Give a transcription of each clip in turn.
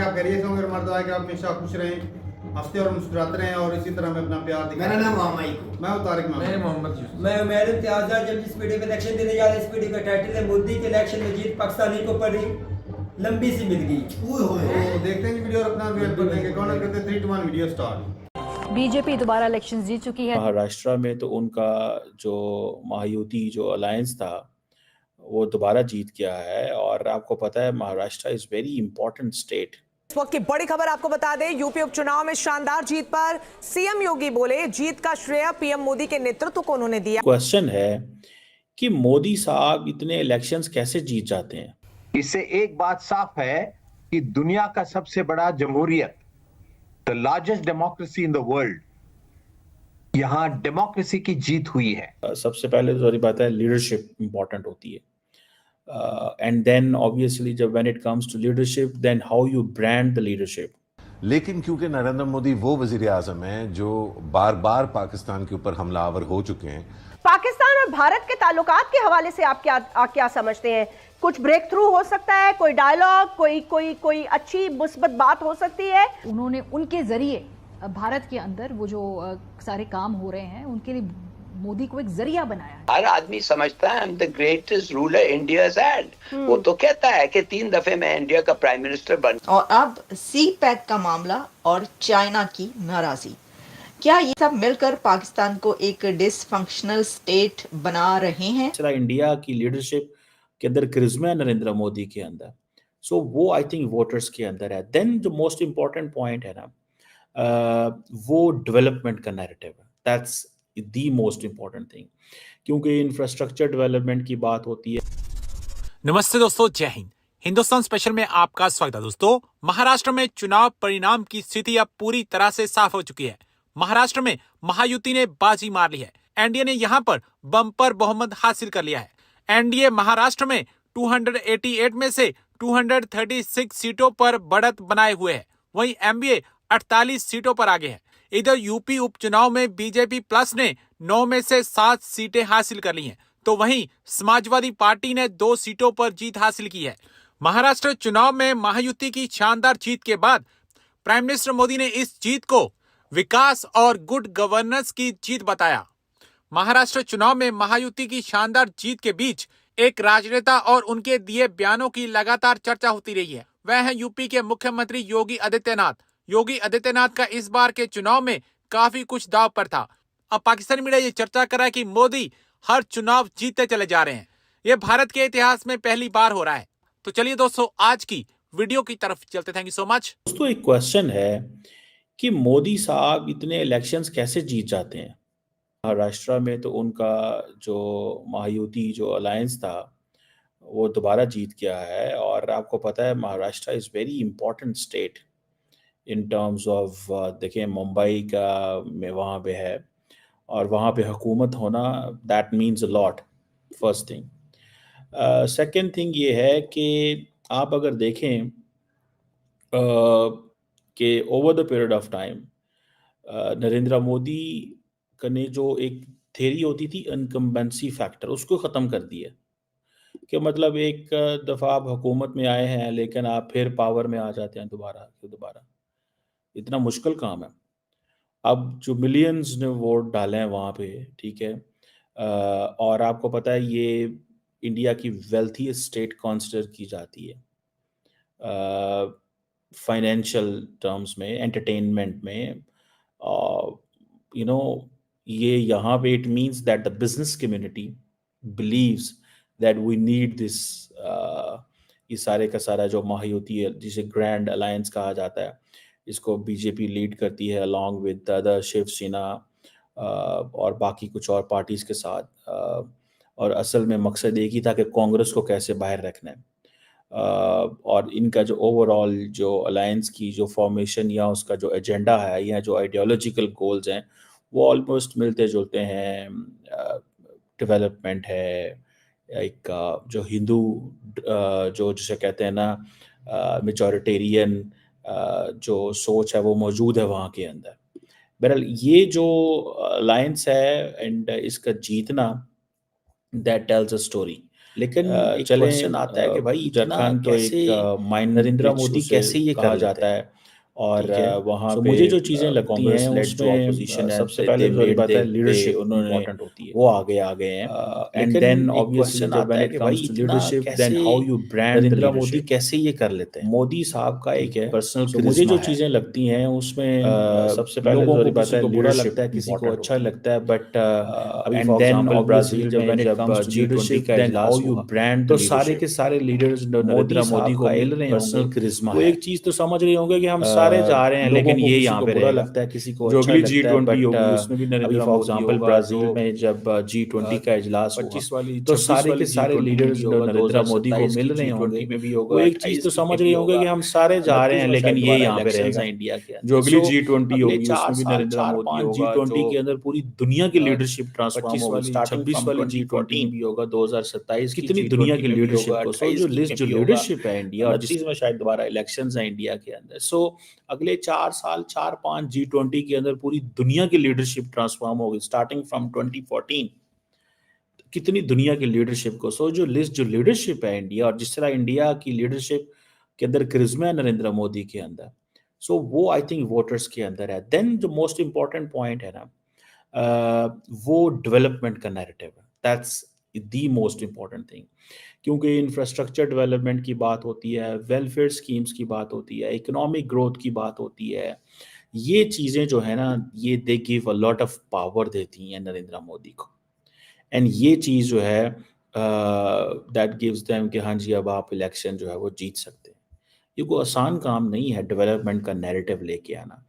आप खैरियत से होंगे और हमारा दुआ है कि आप हमेशा खुश रहें, हंसते और मुस्कुराते रहें और इसी तरह में अपना प्यार दिखाएं। मेरा नाम मामाइक, मैं हूं तारिक मैं मोहम्मद। मोहम्मद यूसुफ। मैं उमैर इम्तियाज़। जब इस वीडियो पे इलेक्शन देने जा रहे हैं, इस वीडियो का टाइटल है मोदी के इलेक्शन में जीत पाकिस्तानी को पड़ी लंबी सी मिल गई। तो देखते हैं कि वीडियो और अपना रिव्यू कर देंगे। कौन करते हैं 3 2 1 वीडियो स्टार्ट। बीजेपी दोबारा इलेक्शन जीत चुकी है। महाराष्ट्र में तो उनका जो महायुति जो अलायंस था वो दोबारा जीत गया है और आपको पता है Maharashtra is very important state. इस वक्त की बड़ी खबर आपको बता दें, यूपी उपचुनाव में शानदार जीत पर सीएम योगी बोले जीत का श्रेय पीएम मोदी के नेतृत्व को उन्होंने दिया। क्वेश्चन है कि मोदी साहब इतने इलेक्शंस कैसे जीत जाते हैं। इससे एक बात साफ है कि दुनिया का सबसे बड़ा जमहूरियत, the largest democracy in the world, यहां डेमोक्रेसी की जीत हुई है। सबसे पहले तो बात है लीडरशिप इंपॉर्टेंट होती है एंड देन ऑब्वियसली जब when it comes to leadership then how you brand the leadership. लेकिन क्योंकि नरेंद्र मोदी वो वजीर आजम हैं जो बार बार पाकिस्तान के ऊपर हमलावर हो चुके हैं। पाकिस्तान और भारत के ताल्लुकात के हवाले से आप क्या समझते हैं? कुछ ब्रेक थ्रू हो सकता है, कोई डायलॉग, कोई अच्छी मुस्बत बात हो सकती है? उन्होंने उनके जरिए भारत के अंदर वो जो सारे काम हो रहे हैं उनके लिए मोदी को एक जरिया बनाया है। हर आदमी समझता है I am the greatest ruler India has had. वो तो कहता है कि 3 दफे मैं इंडिया का प्राइम मिनिस्टर बन। और अब सी पैक का मामला और चाइना की नाराजगी, क्या ये सब मिलकर पाकिस्तान को एक डिसफंक्शनल स्टेट बना रहे हैं? चला इंडिया की लीडरशिप के अंदर करिश्मा है नरेंद्र मोदी के अंदर, सो वो आई थिंक वोटर्स के अंदर है। देन जो मोस्ट इंपॉर्टेंट पॉइंट है ना वो डेवलपमेंट का नैरेटिव है, that's the most important thing, क्योंकि इंफ्रास्ट्रक्चर डेवलपमेंट की बात होती है। नमस्ते दोस्तों, जय हिंद। हिंदुस्तान स्पेशल में आपका स्वागत है। दोस्तों, महाराष्ट्र में चुनाव परिणाम की स्थिति अब पूरी तरह से साफ हो चुकी है। महाराष्ट्र में महायुति ने बाजी मार ली है। एनडीए ने यहां पर बम्पर बहुमत हासिल कर लिया है। एनडीए महाराष्ट्र में 288 में से 236 सीटों पर बढ़त बनाए हुए है। वहीं एमबीए 48 सीटों पर आगे है। इधर यूपी उपचुनाव में बीजेपी प्लस ने 9 में से 7 सीटें हासिल कर ली हैं, तो वहीं समाजवादी पार्टी ने 2 सीटों पर जीत हासिल की है। महाराष्ट्र चुनाव में महायुति की शानदार जीत के बाद प्राइम मिनिस्टर मोदी ने इस जीत को विकास और गुड गवर्नेंस की जीत बताया। महाराष्ट्र चुनाव में महायुति की शानदार जीत के बीच एक राजनेता और उनके दिए बयानों की लगातार चर्चा होती रही है। वह है यूपी के मुख्यमंत्री योगी आदित्यनाथ। योगी आदित्यनाथ का इस बार के चुनाव में काफी कुछ दांव पर था। अब पाकिस्तानी मीडिया ये चर्चा कर रहा है कि मोदी हर चुनाव जीतते चले जा रहे हैं। ये भारत के इतिहास में पहली बार हो रहा है। तो चलिए दोस्तों, आज की वीडियो की तरफ चलते। Thank you so much. दोस्तों, एक क्वेश्चन है कि मोदी साहब इतने इलेक्शंस कैसे जीत जाते हैं। महाराष्ट्र में तो उनका जो महायुति जो अलायंस था वो दोबारा जीत गया है और आपको पता है Maharashtra is very important state in terms of देखिए मुंबई का में वहाँ पे है और वहाँ पे हुकूमत होना that means a lot, first thing. Second thing ये है कि आप अगर देखें कि over the period of time Narendra Modi ने जो एक थेरी होती थी इनकम्बेंसी फैक्टर, उसको ख़त्म कर दिया कि मतलब एक दफ़ा आप हुकूमत में आए हैं लेकिन आप फिर पावर में आ जाते हैं दोबारा। इतना मुश्किल काम है। अब जो मिलियंस ने वोट डाले हैं वहाँ पे, ठीक है, और आपको पता है ये इंडिया की वेल्थीएस्ट स्टेट कंसिडर की जाती है फाइनेंशियल टर्म्स में, एंटरटेनमेंट में, यू नो ये यहाँ पे it means that the business community believes that we need this, ये सारे का सारा जो महायुति है जिसे ग्रैंड अलायंस कहा जाता है, इसको बीजेपी लीड करती है अलॉन्ग विद अदर शिवसेना और बाकी कुछ और पार्टीज के साथ, और असल में मकसद एक ही था कि कांग्रेस को कैसे बाहर रखना है। और इनका जो ओवरऑल जो अलायंस की जो फॉर्मेशन या उसका जो एजेंडा है या जो आइडियोलॉजिकल गोल्स हैं वो ऑलमोस्ट मिलते जुलते हैं। डेवलपमेंट है, एक जो हिंदू जो जिसे कहते हैं ना मेजॉरिटेरियन जो सोच है वो मौजूद है वहाँ के अंदर। बहरहाल ये जो अलायंस है एंड इसका जीतना दैट टेल्स अ स्टोरी। लेकिन चले आता है कि भाई झारखंड तो एक नरेंद्र मोदी कैसे ये कर जाता है, और वहाँ पे मुझे जो चीजें लगती हैं उसमें सबसे पहले जो बात है लीडरशिप इम्पोर्टेंट होती है, वो आगे हैं, एंड देन ऑब्वियसली जब मैंने कहा भाई leadership, then how you brand Narendra Modi कैसे ये कर लेते हैं। मोदी साहब का एक पर्सनल मुझे जो चीजें लगती हैं उसमें सबसे पहले तो बात है बुरा लगता है, किसी को अच्छा लगता है, बट अभी फॉर एग्जांपल ब्राजील जब लीडरशिप का हाउ यू ब्रांड, तो सारे के सारे लीडर्स नरेंद्र मोदी को मिल रहे हैं, पर्सनल करिश्मा, वो एक चीज तो समझ रहे होंगे कि हम सारे जा रहे हैं, लेकिन ये यहाँ पे बुरा लगता है, किसी को अच्छा लगता है, बट उसमें भी नरेंद्र फॉर एग्जांपल ब्राजील में जब G20 का इजलास हुआ तो सारे के सारे लीडर्स नरेंद्र मोदी को मिल रहे होंगे, वो एक चीज तो समझ रहे होंगे कि हम सारे जा रहे हैं, लेकिन ये यहाँ पे रहेगा इंडिया के अंदर। जो अगली G20 होगी उसमें भी नरेंद्र मोदी होगा, G20 के अंदर पूरी दुनिया की लीडरशिप ट्रांसफॉर्म होगी, 26 वाली G20 भी होगा, 2027 कितनी दुनिया की लीडरशिप को, सो जो लिस्ट जो लीडरशिप है इंडिया, और जिसमें शायद दोबारा इलेक्शंस हैं इंडिया के अंदर, सो अगले 4 साल 4-5 G20 के अंदर पूरी दुनिया की लीडरशिप ट्रांसफॉर्म होगी, स्टार्टिंग फ्रॉम 2014 कितनी दुनिया की लीडरशिप को, सो जो लिस्ट जो लीडरशिप है इंडिया, और जिस तरह इंडिया की लीडरशिप के अंदर करिश्मा है नरेंद्र मोदी के अंदर, सो वो आई थिंक वोटर्स के अंदर है। देन जो मोस्ट इंपॉर्टेंट पॉइंट है ना, वो डेवलपमेंट का नैरेटिव है, that's the most important thing, क्योंकि इंफ्रास्ट्रक्चर डेवलपमेंट की बात होती है, वेलफेयर स्कीम्स की बात होती है, इकोनॉमिक ग्रोथ की बात होती है, ये चीज़ें जो है ना, ये they give a lot of power देती हैं नरेंद्र मोदी को, एंड ये चीज़ जो है दैट गिव्स देम कि हाँ जी अब आप इलेक्शन जो है वो जीत सकते हैं। ये कोई आसान काम नहीं है डेवलपमेंट का नैरेटिव लेके आना,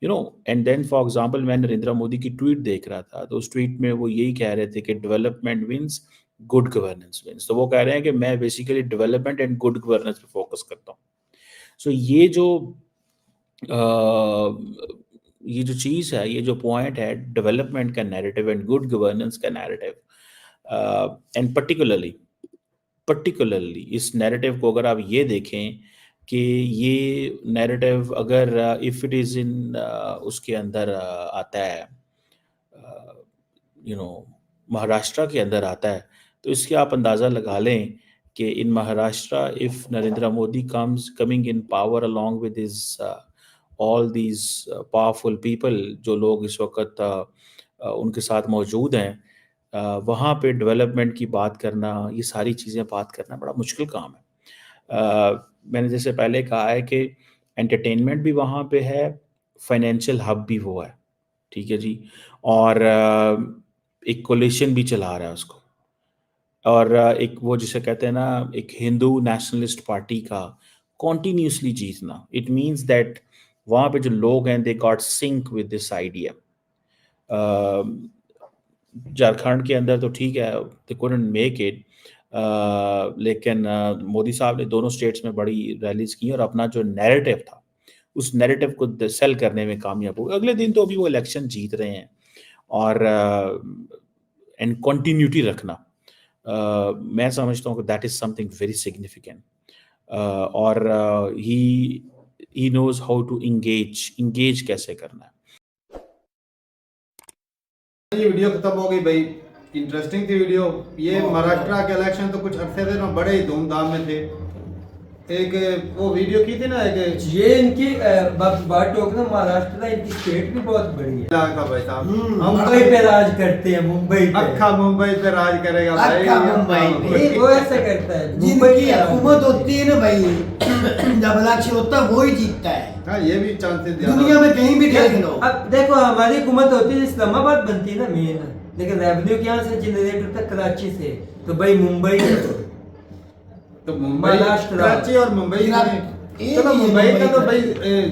you know. And then for example मैं नरेंद्र मोदी की ट्वीट देख रहा था, तो उस ट्वीट में वो यही कह रहे थे कि development wins, good governance wins. तो वो कह रहे हैं कि मैं basically development and good governance पे फोकस करता हूँ। सो ये जो चीज़ है, ये जो पॉइंट है डेवलपमेंट का नैरेटिव एंड गुड गवर्नेंस का नैरेटिव, एंड पर्टिकुलरली इस नैरेटिव को अगर आप ये देखें कि ये नैरेटिव अगर इफ़ इट इज़ इन उसके अंदर आता है, यू नो महाराष्ट्र के अंदर आता है, तो इसके आप अंदाज़ा लगा लें कि in Maharashtra if Narendra Modi coming in power along with his all these powerful people, जो लोग इस वक्त उनके साथ मौजूद हैं, वहाँ पे डेवलपमेंट की बात करना, ये सारी चीज़ें बात करना बड़ा मुश्किल काम है। मैंने जैसे पहले कहा है कि एंटरटेनमेंट भी वहाँ पे है, फाइनेंशियल हब भी वो है, ठीक है जी, और एक कोलिशन भी चला रहा है उसको, और एक वो जिसे कहते हैं ना, एक हिंदू नेशनलिस्ट पार्टी का कॉन्टीन्यूसली जीतना, इट मीन्स दैट वहाँ पे जो लोग हैं they got sync with this idea. Jharkhand के अंदर तो ठीक है, दे कुडंट मेक इट, लेकिन मोदी साहब ने दोनों स्टेट्स में बड़ी रैलीज की और अपना जो नैरेटिव था उस नैरेटिव को सेल करने में कामयाब हुए। अगले दिन तो अभी वो इलेक्शन जीत रहे हैं, और एंड कंटिन्यूटी रखना, मैं समझता हूँ कि that is something very significant, और he knows how to engage कैसे करना है। ये वीडियो खत्म हो गई भाई, इंटरेस्टिंग थी वीडियो। ये महाराष्ट्र के इलेक्शन तो कुछ अर्से से ना बड़े ही धूमधाम में थे। एक वो वीडियो की थी ना, एक ये इनकी बात टोकना, महाराष्ट्र इनकी स्टेट भी बहुत बड़ी है भाई साहब, मुंबई पे राज करते हैं, मुंबई पे अक्खा मुंबई पे राज करेगा भाई, मुंबई वो ऐसा करता है, जिनकी हुकूमत होती है ना भाई, जब इलेक्शन होता है वो ही जीतता है। हाँ, ये भी चांसेस दुनिया में कहीं भी देख लो। अब देखो हमारी हुकूमत होती है इस्लामाबाद बनती है ना मेन, लेकिन रेवेन्यू क्या से जनरेटर तक कराची से, तो भाई मुंबई तो मुंबई, कराची और मुंबई, चलो मुंबई का तो भाई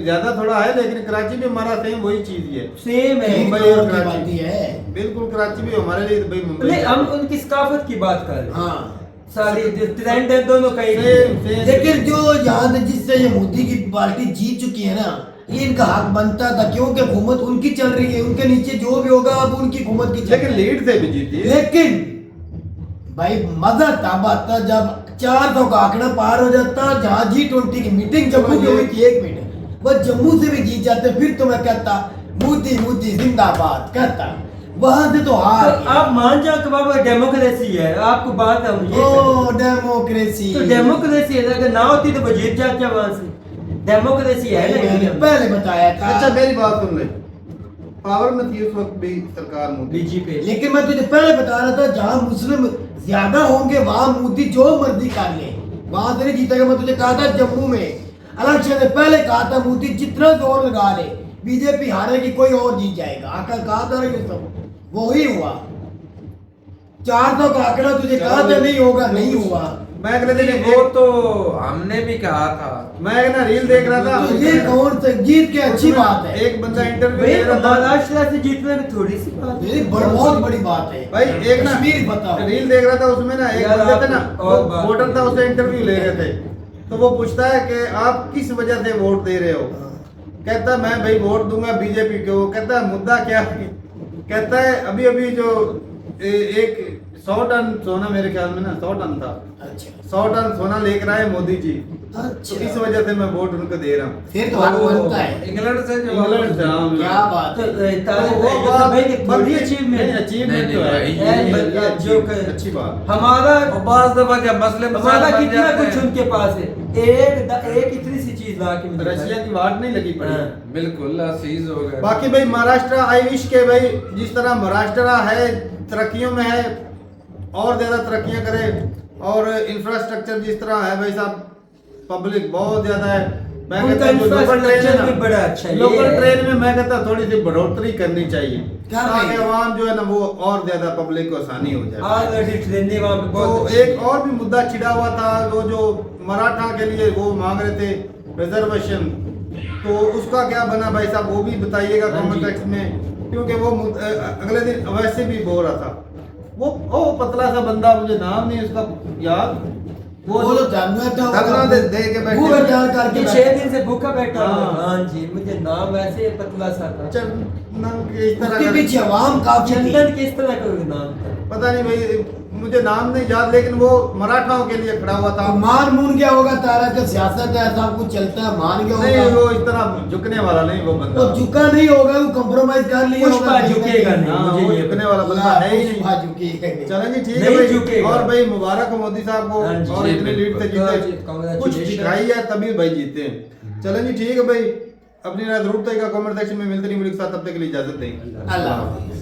ज्यादा थोड़ा है, लेकिन कराची भी हमारा सेम वही चीज है, सेम है मुंबई और कराची है, बिल्कुल कराची भी हमारे लिए भाई मुंबई। हम उनकी सकाफत की बात कर रहे हैं, हाँ सारी ट्रेंड है दोनों का, लेकिन जो यहाँ जिससे ये मोदी की पार्टी जीत चुकी है ना, ये इनका हक बनता था, क्योंकि हुकूमत उनकी चल रही है, उनके नीचे जो भी होगा अब उनकी हुकूमत की, लेकिन लीड से भी जीती है। लेकिन भाई मजा तब आता जब 400 का आंकड़ा पार हो जाता, जहाँ G20 की मीटिंग जम्मू की हुई थी, 1 मिनट, वो जम्मू से भी जीत जाते, फिर तो मैं कहता मोदी मोदी जिंदाबाद कहता, वहां से तो हार तो आप मान जाओ कि बाबा डेमोक्रेसी है, आपको बात है मुझे ओ डेमोक्रेसी, तो डेमोक्रेसी है, अगर ना होती तो वो जीत जाते वहां से। डेमोक्रेसी है ना मैंने इंडिया में। पहले बताया था। अच्छा मेरी बात सुन ले, पावर में थी उस वक्त भी सरकार मोदी, बीजेपी। लेकिन मैं तुझे पहले बता रहा था जहां मुस्लिम ज्यादा होंगे वहां मोदी जो मर्जी कर ले, वहां से नहीं जीतेगा। मैं तुझे कहा था जम्मू में इलेक्शन से पहले कहा था मोदी जितना जोर लगा ले बीजेपी हारेगी, कोई और जीत जाएगा। आका कहा था ये सब वही हुआ। 400 का आंकड़ा तुझे कहा था नहीं होगा, नहीं हुआ। मैं अगले दिन वो तो हमने भी कहा था। मैं ना रील देख रहा था, तो ये कौन से जीत के अच्छी बात है। एक बंदा इंटरव्यू दे रहा था, महाराष्ट्र से जीतने में थोड़ी सी बात है, बहुत बड़ी बात है भाई। एक ना कश्मीर बताओ, रील देख रहा था, उसमें ना एक यार बंदे थे ना, आप और बात वोटर था, उससे इंटरव्यू ले रहे थे। तो वो पूछता है कि आप किस वजह से वोट दे रहे हो। कहता मैं भाई वोट दूंगा बीजेपी को। कहता है मुद्दा क्या है। कहता है अभी अभी जो एक 100 टन सोना, मेरे ख्याल में ना 100 टन था, 100 टन सोना लेकर आए मोदी जी, तो इस वजह से मैं वोट उनको दे रहा हूँ। फिर तो हक बनता है। इंग्लैंड से जो इंग्लैंड से, हाँ, क्या बात तो है। वो बात बड़ी अचीवमेंट अचीवमेंट तो है, है जो अच्छी बात। हमारा बात दफा जब मसले हमारा बन कितना जाते कुछ हैं। उनके पास है, एक इतनी सी चीज ला के मुझे रशिया की वाट नहीं लगी पड़ी। बिल्कुल असीज हो गए। बाकी भाई महाराष्ट्र, आई विश के भाई जिस तरह महाराष्ट्र है तरक्कियों में है, और ज्यादा तरक्कियां करे, और इंफ्रास्ट्रक्चर जिस तरह है भाई साहब, पब्लिक बहुत ज्यादा है। मैं उनका कहता हूं जो लोकल ट्रेन इंफ्रास्ट्रक्चर भी है बड़ा ना, अच्छा है। लोकल ट्रेन में मैं कहता हूं थोड़ी सी बढ़ोतरी करनी चाहिए, क्या ताकि भाई? आवाम जो है ना वो और ज्यादा पब्लिक को आसानी हो जाए। ऑलरेडी ट्रेनें वहाँ पे तो बहुत अच्छी एक और भी मुद्दा छिड़ा हुआ था, वो जो मराठा के लिए वो मांग रहे थे रिजर्वेशन, तो उसका क्या बना भाई साहब, वो भी बताइएगा कमेंट सेक्शन में, क्योंकि वो अगले दिन वैसे भी बोल रहा था। वो पतला सा बंदा, मुझे नाम नहीं उसका याद, वो जो धरना दे के बैठे, भूख हड़ताल करके ये 6 दिन से भूखा बैठा हाँ। हुआ। हाँ जी, मुझे नाम ऐसे पतला सा था। चंदन के इस तरह उसके का- पीछे आवाम काफी थी। चंदन किस तरह का नाम था, पता नहीं भाई, मुझे नाम नहीं याद, लेकिन वो मराठाओं के लिए खड़ा हुआ था। मान मून गया होगा, तारा का सियासत है, सब कुछ चलता है, मान गया नहीं, होगा। वो इस तरह झुकने वाला नहीं वो बंदा। वो झुका नहीं होगा, वो कंप्रोमाइज कर लिया पुष्पा झुकेगा नहीं, हाँ, मुझे वो ये झुकने वाला बंदा है ही नहीं। पुष्पा झुकेगा नहीं। चलें जी, ठीक है नहीं भाई। झुकेगा। और भाई मुबारक हो मोदी साहब को, हाँ जी, और जी, इतनी लीड से बिल्कुल। जीते, Congratulations। कुछ दिखाई है तभी भाई जीते हैं। चलें जी, ठीक है भाई, अपनी राय जरूर बताइएगा कमेंट सेक्शन में। मिलते नहीं वीडियो के साथ, तब तक के लिए इजाजत दें। अल्लाह हाफिज़।